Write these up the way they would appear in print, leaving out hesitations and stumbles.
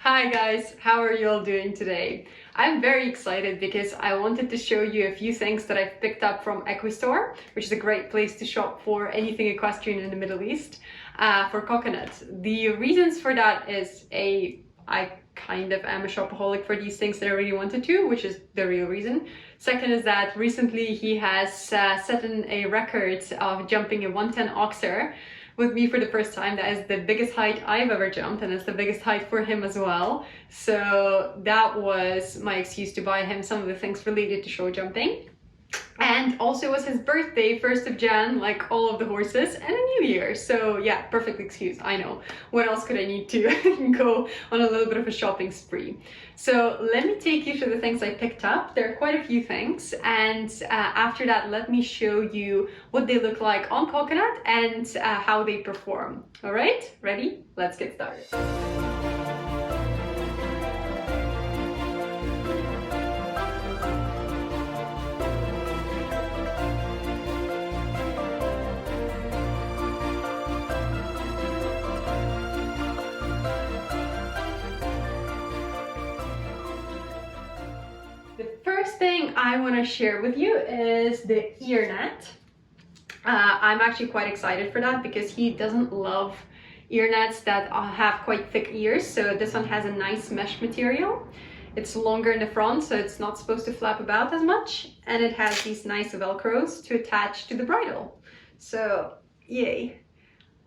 Hi guys, how are you all doing today? I'm very excited because I wanted to show you a few things that I've picked up from Equistore, which is a great place to shop for anything equestrian in the Middle East, for coconuts. The reasons for that is I kind of am a shopaholic for these things that I really wanted to, which is the real reason. Second is that recently he has set in a record of jumping a 110 oxer with me for the first time. That is the biggest height I've ever jumped, and it's the biggest height for him as well. So that was my excuse to buy him some of the things related to show jumping. And also it was his birthday, 1st of Jan, like all of the horses, and a new year. So yeah, perfect excuse, I know. What else could I need to go on a little bit of a shopping spree? So let me take you through the things I picked up. There are quite a few things, and after that, let me show you what they look like on coconut and how they perform. All right, ready? Let's get started. First thing I want to share with you is the ear net. I'm actually quite excited for that because he doesn't love ear nets that have quite thick ears. So this one has a nice mesh material. It's longer in the front, so it's not supposed to flap about as much. And it has these nice velcros to attach to the bridle. So yay.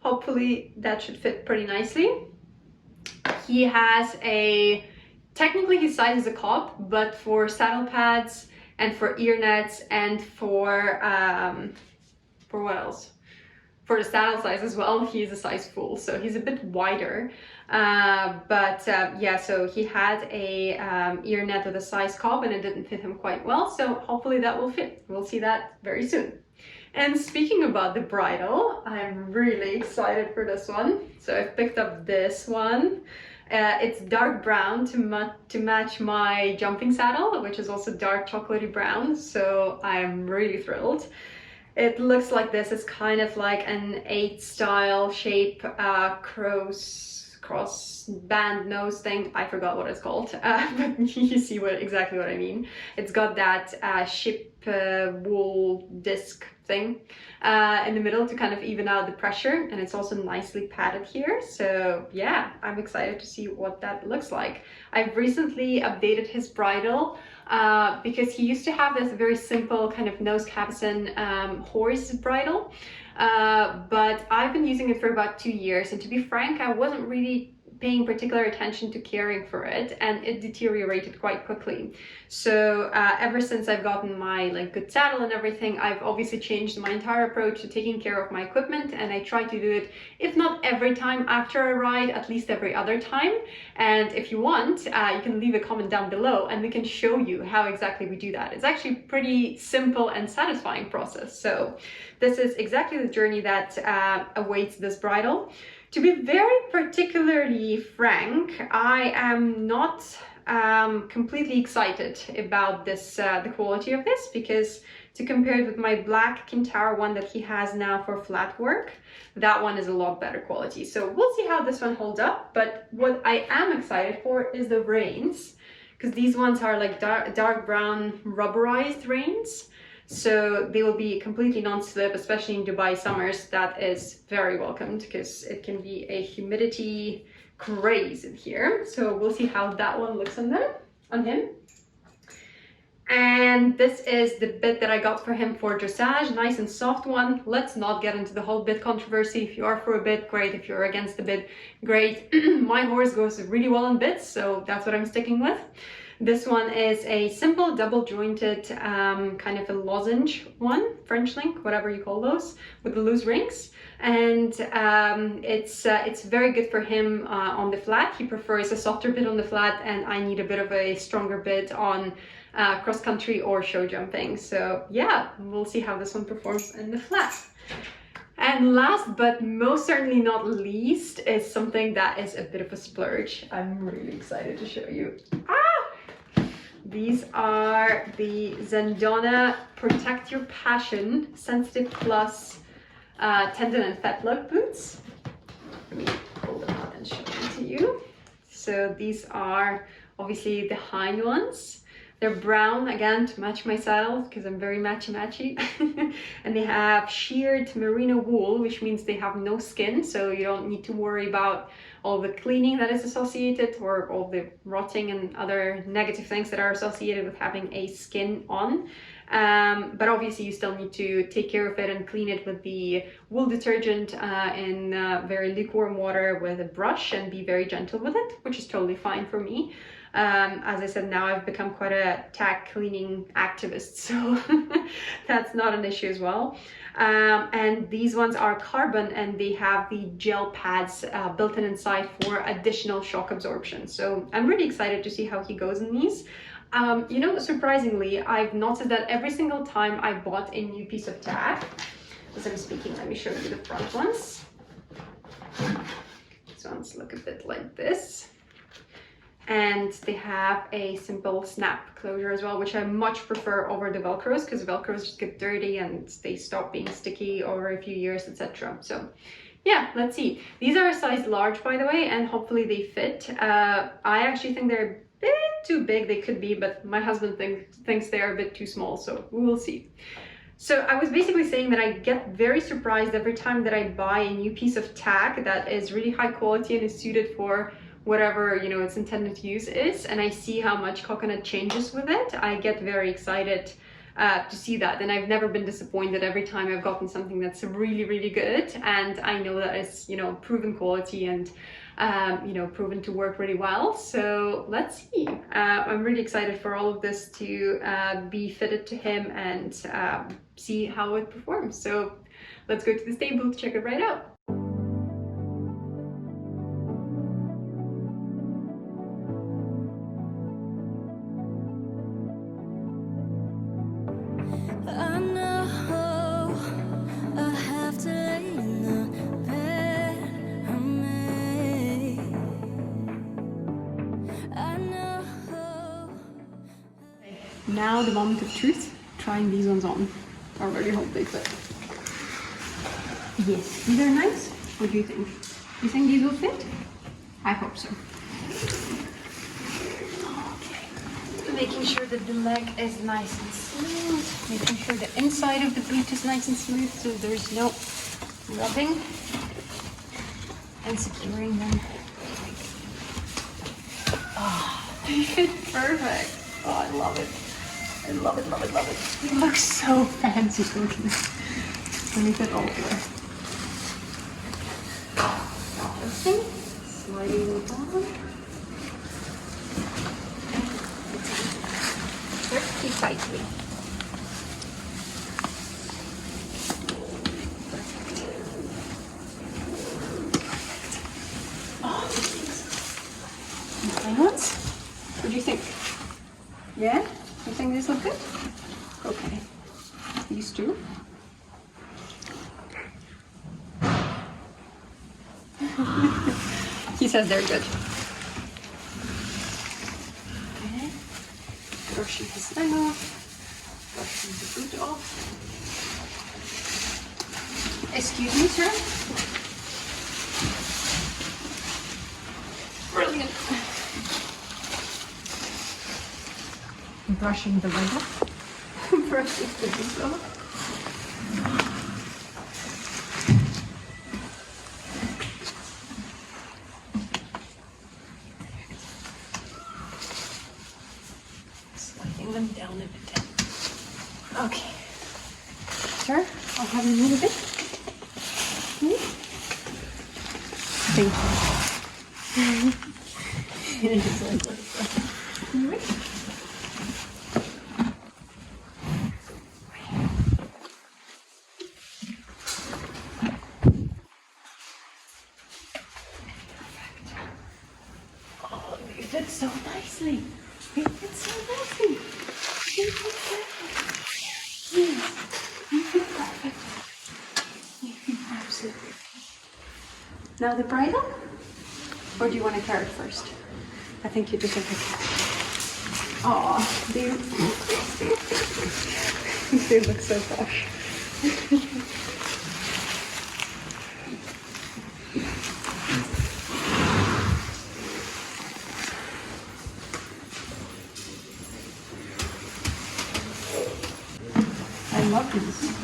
Hopefully that should fit pretty nicely. He has technically his size is a cob, but for saddle pads and for ear nets and for what else? For the saddle size as well, he's a size full, so he's a bit wider. Yeah, so he had a ear net with a size cob and it didn't fit him quite well, so hopefully that will fit. We'll see that very soon. And speaking about the bridle, I'm really excited for this one. So I've picked up this one. It's dark brown to match my jumping saddle, which is also dark chocolatey brown, so I'm really thrilled. It looks like this. It's kind of like an 8 style shape cross band nose thing. I forgot what it's called, but you see exactly what I mean. It's got that ship wool disc thing in the middle to kind of even out the pressure, and it's also nicely padded here. So yeah, I'm excited to see what that looks like. I've recently updated his bridle because he used to have this very simple kind of nose capstan horse bridle, but I've been using it for about 2 years, and to be frank, I wasn't really paying particular attention to caring for it, and it deteriorated quite quickly. So ever since I've gotten my good saddle and everything, I've obviously changed my entire approach to taking care of my equipment, and I try to do it, if not every time after a ride, at least every other time. And if you want, you can leave a comment down below and we can show you how exactly we do that. It's actually pretty simple and satisfying process. So this is exactly the journey that awaits this bridle. To be very particularly frank, I am not completely excited about this, the quality of this, because to compare it with my black Kintaro one that he has now for flat work, that one is a lot better quality. So we'll see how this one holds up. But what I am excited for is the reins, because these ones are like dark brown rubberized reins. So they will be completely non-slip, especially in Dubai summers. That is very welcomed because it can be a humidity craze in here. So we'll see how that one looks on him. And this is the bit that I got for him for dressage, nice and soft one. Let's not get into the whole bit controversy. If you are for a bit, great. If you're against the bit, great. My horse goes really well in bits, so that's what I'm sticking with. This one is a simple double jointed kind of a lozenge one, French link, whatever you call those, with the loose rings. And it's very good for him on the flat. He prefers a softer bit on the flat, and I need a bit of a stronger bit on cross country or show jumping. So yeah, we'll see how this one performs in the flat. And last but most certainly not least is something that is a bit of a splurge. I'm really excited to show you. These are the Zandona Protect Your Passion Sensitive Plus Tendon and Fetlock boots. Let me pull them out and show them to you. So these are obviously the hind ones. They're brown, again, to match my saddle, because I'm very matchy-matchy. And they have sheared merino wool, which means they have no skin, so you don't need to worry about all the cleaning that is associated, or all the rotting and other negative things that are associated with having a skin on. But obviously you still need to take care of it and clean it with the wool detergent in very lukewarm water with a brush, and be very gentle with it, which is totally fine for me. As I said, now I've become quite a tack cleaning activist, so that's not an issue as well. And these ones are carbon, and they have the gel pads built in inside for additional shock absorption. So I'm really excited to see how he goes in these. You know, surprisingly, I've noticed that every single time I bought a new piece of tack, as I'm speaking, let me show you the front ones. These ones look a bit like this. And they have a simple snap closure as well, which I much prefer over the Velcros, because Velcros just get dirty and they stop being sticky over a few years, etc. So yeah, let's see. These are a size large, by the way, and hopefully they fit. I actually think they're a bit too big. They could be, but my husband thinks they are a bit too small, so we will see. So I was basically saying that I get very surprised every time that I buy a new piece of tack that is really high quality and is suited for whatever, you know, its intended use is, and I see how much Coconut changes with it. I get very excited to see that, and I've never been disappointed every time I've gotten something that's really, really good, and I know that it's, you know, proven quality and you know, proven to work really well. So let's see. I'm really excited for all of this to be fitted to him and see how it performs. So let's go to the stable to check it right out. Now the moment of truth, trying these ones on. I really hope they fit. Yes, these are nice. What do you think? You think these will fit? I hope so. Okay. Making sure that the leg is nice and smooth. Making sure the inside of the boot is nice and smooth, so there's no rubbing. And securing them. Oh, they fit perfect. Oh, I love it. I love it, love it, love it. It looks so fancy. Look at this. Let me fit all the way. Okay. Sliding it on. Pretty tightly. Oh, these fine ones. What do you think? Yeah? You think these look good? Okay. These two. He says they're good. Okay. Brushing his leg off. Brushing the boot off. Excuse me, sir? Brilliant. Brushing the leg off. Brushing the boot off. Sliding them down a bit. Okay. Sir, I'll have you move a bit. Thank you. You ready? They fit so nicely. They fit so nicely. They fit perfect. Yes, you fit perfect. You fit absolutely. Now the bridle? Or do you want to carry it first? I think you just have to carry it. Aw, they look so posh. love these.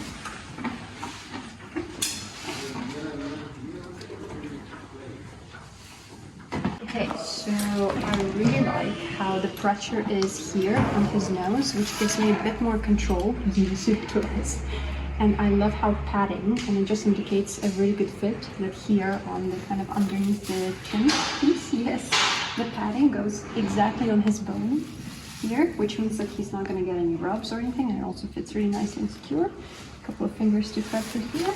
Okay, so I really like how the pressure is here on his nose, which gives me a bit more control. Yes, it does. And I love how padding, and it just indicates a really good fit, that here on the kind of underneath the chin piece, yes, the padding goes exactly on his bone here, which means that he's not going to get any rubs or anything, and it also fits really nicely and secure. A couple of fingers to thread through here.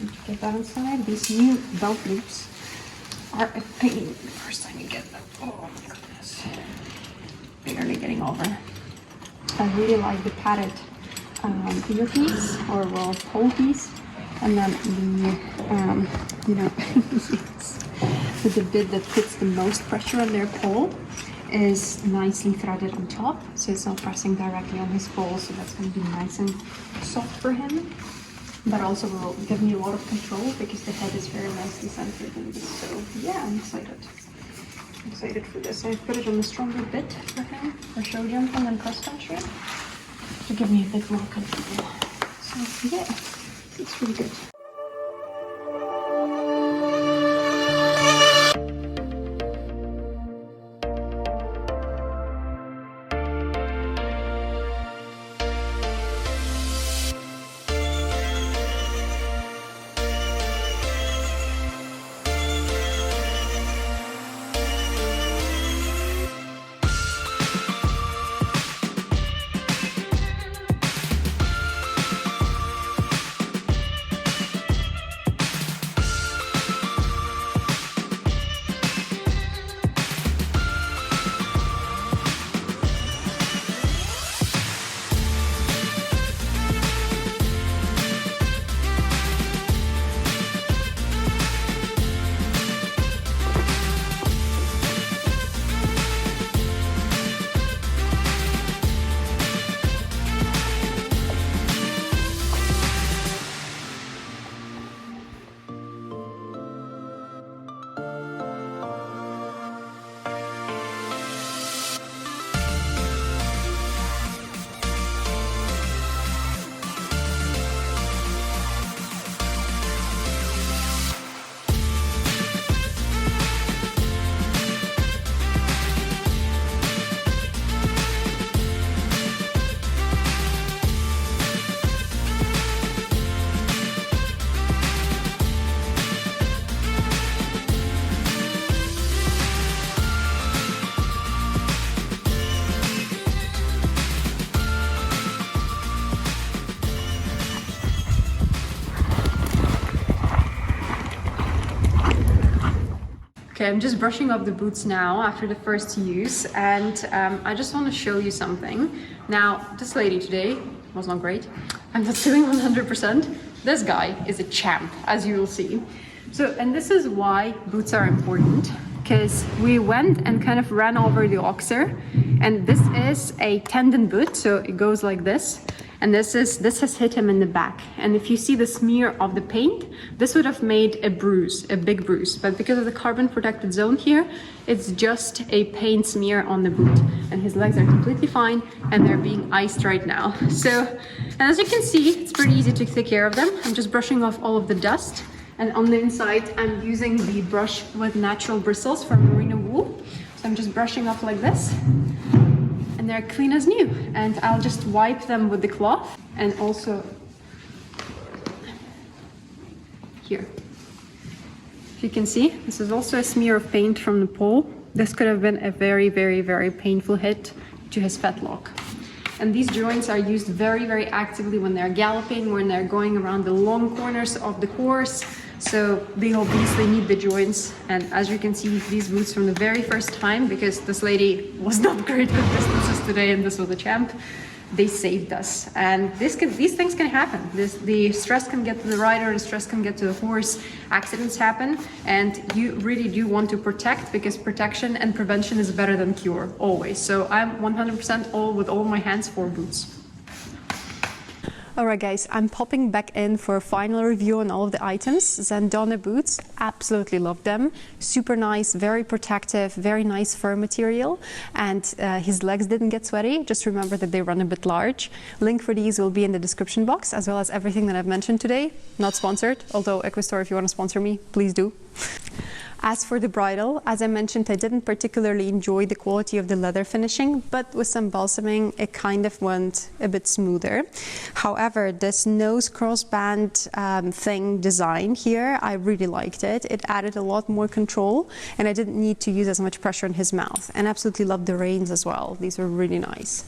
Need to get that inside. These new belt loops are a pain the first time you get them. Oh my goodness. Barely getting over. I really like the padded earpiece, or well, pole piece, and then the, you know, yes, the bit that puts the most pressure on their pole is nicely threaded on top, so it's not pressing directly on his pole, so that's going to be nice and soft for him, but also will give me a lot of control because the head is very nicely centered in this. So yeah, I'm excited for this. I put it on a stronger bit for him for show jumping and cross country to give me a bit more control. So yeah, it's really good. Okay, I'm just brushing up the boots now after the first use, and I just want to show you something. Now, this lady today was not great. I'm not doing 100%. This guy is a champ, as you will see. So, and this is why boots are important, because we went and kind of ran over the oxer, and this is a tendon boot, so it goes like this. And this has hit him in the back. And if you see the smear of the paint, this would have made a bruise, a big bruise. But because of the carbon protected zone here, it's just a paint smear on the boot. And his legs are completely fine, and they're being iced right now. So, and as you can see, it's pretty easy to take care of them. I'm just brushing off all of the dust. And on the inside, I'm using the brush with natural bristles from merino wool. So I'm just brushing off like this. And they're clean as new, and I'll just wipe them with the cloth. And also here, if you can see, this is also a smear of paint from the pole. This could have been a very, very, very painful hit to his fetlock. And these joints are used very, very actively when they're galloping, when they're going around the long corners of the horse. So they obviously need the joints. And as you can see, these boots from the very first time, because this lady was not great with distances today and this was a champ, they saved us. And these things can happen. The stress can get to the rider, the stress can get to the horse, accidents happen, and you really do want to protect, because protection and prevention is better than cure, always. So I'm 100% all with all my hands for boots. Alright guys, I'm popping back in for a final review on all of the items. Zandona boots, absolutely love them. Super nice, very protective, very nice fur material, and his legs didn't get sweaty. Just remember that they run a bit large. Link for these will be in the description box, as well as everything that I've mentioned today. Not sponsored, although Equistore, if you want to sponsor me, please do. As for the bridle, as I mentioned, I didn't particularly enjoy the quality of the leather finishing, but with some balsaming, it kind of went a bit smoother. However, this nose crossband thing design here, I really liked it. It added a lot more control, and I didn't need to use as much pressure on his mouth. And absolutely loved the reins as well. These were really nice.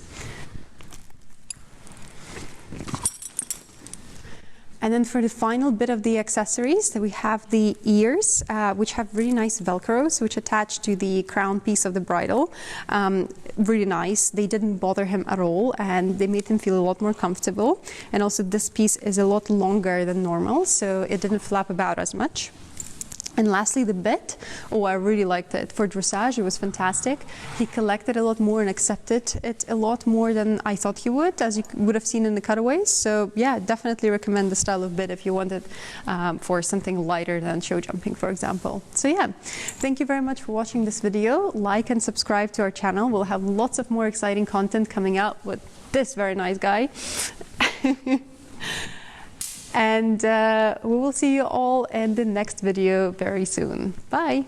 And then for the final bit of the accessories, we have the ears, which have really nice Velcros, which attach to the crown piece of the bridle. Really nice. They didn't bother him at all, and they made him feel a lot more comfortable. And also this piece is a lot longer than normal, so it didn't flap about as much. And lastly, the bit. Oh, I really liked it. For dressage, it was fantastic. He collected a lot more and accepted it a lot more than I thought he would, as you would have seen in the cutaways. So yeah, definitely recommend the style of bit if you want it for something lighter than show jumping, for example. So yeah, thank you very much for watching this video. Like and subscribe to our channel. We'll have lots of more exciting content coming out with this very nice guy. And we will see you all in the next video very soon. Bye!